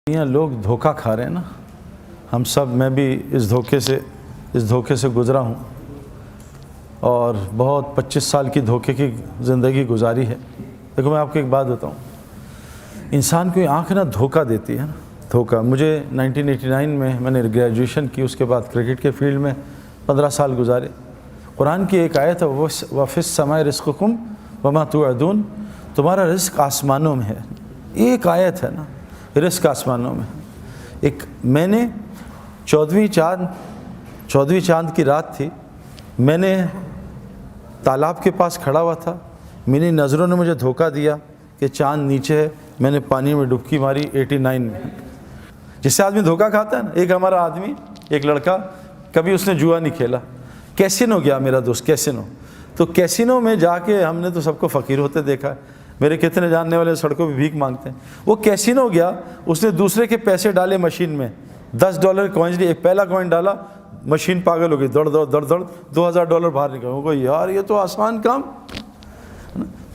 यहाँ लोग धोखा खा रहे हैं ना, हम सब, मैं भी इस धोखे से गुज़रा हूँ और बहुत 25 साल की धोखे की ज़िंदगी गुजारी है। देखो मैं आपको एक बात बताऊँ, इंसान को आँख ना धोखा देती है ना, धोखा। मुझे 1989 में मैंने ग्रेजुएशन की, उसके बाद क्रिकेट के फील्ड में 15 साल गुजारे। कुरान की एक आयत है, वफ़िस समाए रिज़्क़ुकुम वमा तुअदून, तुम्हारा रिज़्क़ आसमानों में है। एक आयत है ना, रिज़्क़ आसमानों में। एक मैंने 14वीं चाँद की रात थी, मैंने तालाब के पास खड़ा हुआ था, मेरी नज़रों ने मुझे धोखा दिया कि चाँद नीचे है। मैंने पानी में डुबकी मारी 89 में। जिससे आदमी धोखा खाता है ना, एक हमारा आदमी, एक लड़का, कभी उसने जुआ नहीं खेला, कैसीनो गया मेरा दोस्त, कैसीनो। तो कैसीनो में जाके हमने तो सबको फ़कीर होते देखा है, मेरे कितने जानने वाले सड़कों पे भीख मांगते हैं। वो कैसीनो गया, उसने दूसरे के पैसे डाले मशीन में, $10 कॉइन्स लिए, एक पहला कॉइन डाला, मशीन पागल हो गई, दौड़ $2000 बाहर निकल। वो यार ये तो आसान काम।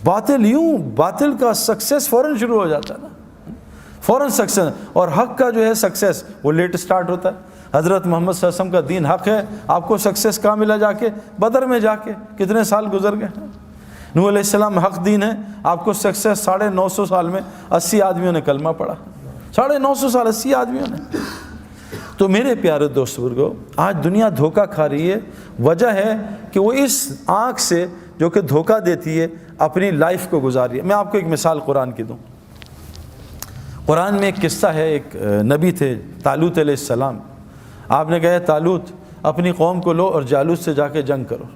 बातिल का सक्सेस फ़ौरन शुरू हो जाता है ना, फ़ौरन सक्सेस। और हक़ का जो है सक्सेस वो लेट स्टार्ट होता है। हज़रत मोहम्मद सल्लल्लाहु अलैहि वसल्लम का दीन हक़ है, आपको सक्सेस कहाँ मिला? जाके बदर में जाके, कितने साल गुजर गए। नूह अलैहिस्सलाम हक़ दीन है, आपको सक्सेस 950 साल में 80 आदमियों ने कलमा पढ़ा। 950 साल 80 आदमियों ने। तो मेरे प्यारे दोस्त बुजुर्गों, आज दुनिया धोखा खा रही है। वजह है कि वो इस आँख से जो कि धोखा देती है अपनी लाइफ को गुजारी है। मैं आपको एक मिसाल कुरान की दूँ। कुरान में एक किस्सा है, एक नबी थे तालूत अलैहिस्सलाम। आपने कहा तालूत अपनी कौम को लो और जालूत से जाके जंग करो।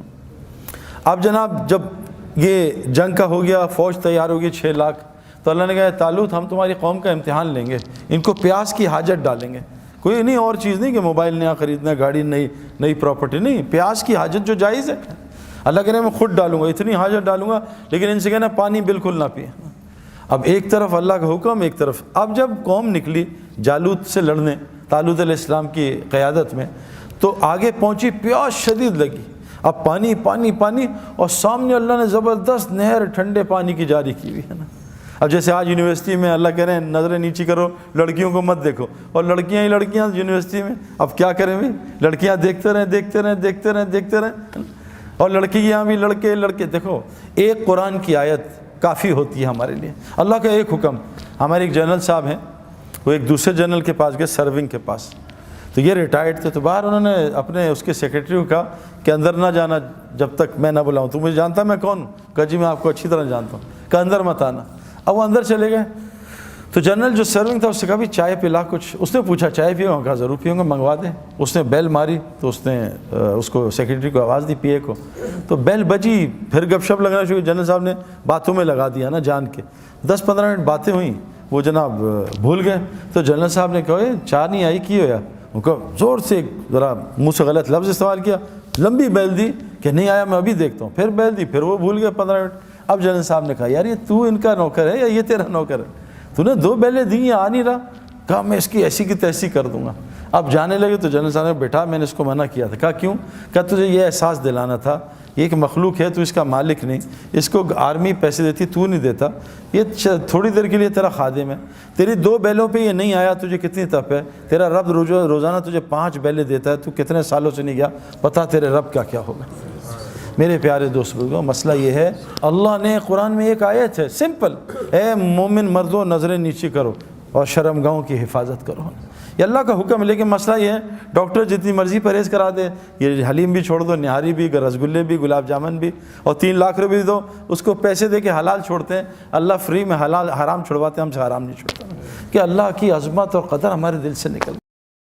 अब जनाब जब ये जंग का हो गया, फ़ौज तैयार होगी 6 लाख, तो अल्लाह ने कहा तालूत हम तुम्हारी कौम का इम्तिहान लेंगे, इनको प्यास की हाजत डालेंगे। कोई नहीं और चीज़ नहीं कि मोबाइल नया ख़रीदना, गाड़ी नई प्रॉपर्टी नहीं, प्यास की हाजत जो जायज़ है। अल्लाह कह रहे मैं खुद डालूँगा, इतनी हाजत डालूँगा, लेकिन इनसे कहना पानी बिल्कुल ना पिए। अब एक तरफ अल्लाह का हुक्म, एक तरफ। अब जब कौम निकली जालूत से लड़ने तालूत अलैहिस्सलाम की क़यादत में, तो आगे पहुँची, प्यास शदीद लगी। अब पानी पानी पानी, और सामने अल्लाह ने ज़बरदस्त नहर ठंडे पानी की जारी की हुई है ना। अब जैसे आज यूनिवर्सिटी में अल्लाह कह रहे हैं नज़रें नीची करो, लड़कियों को मत देखो, और लड़कियां ही लड़कियां यूनिवर्सिटी में। अब क्या करें भाई, लड़कियां देखते रहें, और लड़कियां भी लड़के। देखो एक कुरान की आयत काफ़ी होती है हमारे लिए, अल्लाह का एक हुक्म। हमारे एक जनरल साहब हैं, वो एक दूसरे जनरल के पास गए, सर्विंग के पास। तो ये रिटायर्ड थे, तो बाहर उन्होंने अपने उसके सेक्रेटरी को कहा कि अंदर ना जाना जब तक मैं ना बुलाऊं। तो मुझे जानता मैं कौन हूँ? कहा जी मैं आपको अच्छी तरह जानता हूँ। कहा अंदर मत आना। अब वो अंदर चले गए। तो जनरल जो सर्विंग था उससे कहा भी चाय पिला कुछ। उसने पूछा चाय पियो? कहा ज़रूर पियूँगा, मंगवा दें। उसने बेल मारी, तो उसने उसको सेक्रेटरी को आवाज़ दी, पीए को। तो बेल बजी, फिर गपशप लगना शुरू। जनरल साहब ने बातों में लगा दिया ना जान के। 10-15 मिनट बातें हुई, वो जनाब भूल गए। तो जनरल साहब ने कहा चाय नहीं आई की हो यार? उनको ज़ोर से ज़रा मुँह से गलत लफ्ज़ इस्तेमाल किया, लंबी बैल दी कि नहीं आया मैं अभी देखता हूँ। फिर बैल दी, फिर वो भूल गए 15 मिनट। अब जनरल साहब ने कहा यार ये तू इनका नौकर है या ये तेरा नौकर है? तूने 2 बैलें दी, आ नहीं रहा। कहा मैं इसकी ऐसी की तैसी कर दूंगा। अब जाने लगे तो जनरल साहब ने बेटा मैंने इसको मना किया था। कहा क्यों? कहा तुझे ये एहसास दिलाना था, ये एक मखलूक है, तू इसका मालिक नहीं, इसको आर्मी पैसे देती, तू नहीं देता, ये थोड़ी देर के लिए तेरा खादिम है। तेरी 2 बैलों पे ये नहीं आया, तुझे कितनी तप है? तेरा रब रोज़ाना तुझे 5 बैलें देता है, तू कितने सालों से नहीं गया, पता तेरे रब क्या क्या होगा। मेरे प्यारे दोस्त बुजुर्गों, मसला ये है, अल्लाह ने कुरान में एक आयत है सिंपल, ए मोमिन मर्दों नज़रें नीची करो और शर्मगाहों की हिफाजत करो। ये अल्लाह का हुक्म है। लेकिन मसला ये है, डॉक्टर जितनी मर्ज़ी परहेज़ करा दे, ये हलीम भी छोड़ दो, निहारी भी, रसगुल्ले भी, गुलाब जामुन भी, और 3 लाख रुपये भी दो, उसको पैसे दे के हलाल छोड़ते हैं। अल्लाह फ्री में हलाल हराम छुड़वाते हैं, हमसे हराम नहीं छुड़ता। कि अल्लाह की अज़मत और क़दर हमारे दिल से निकल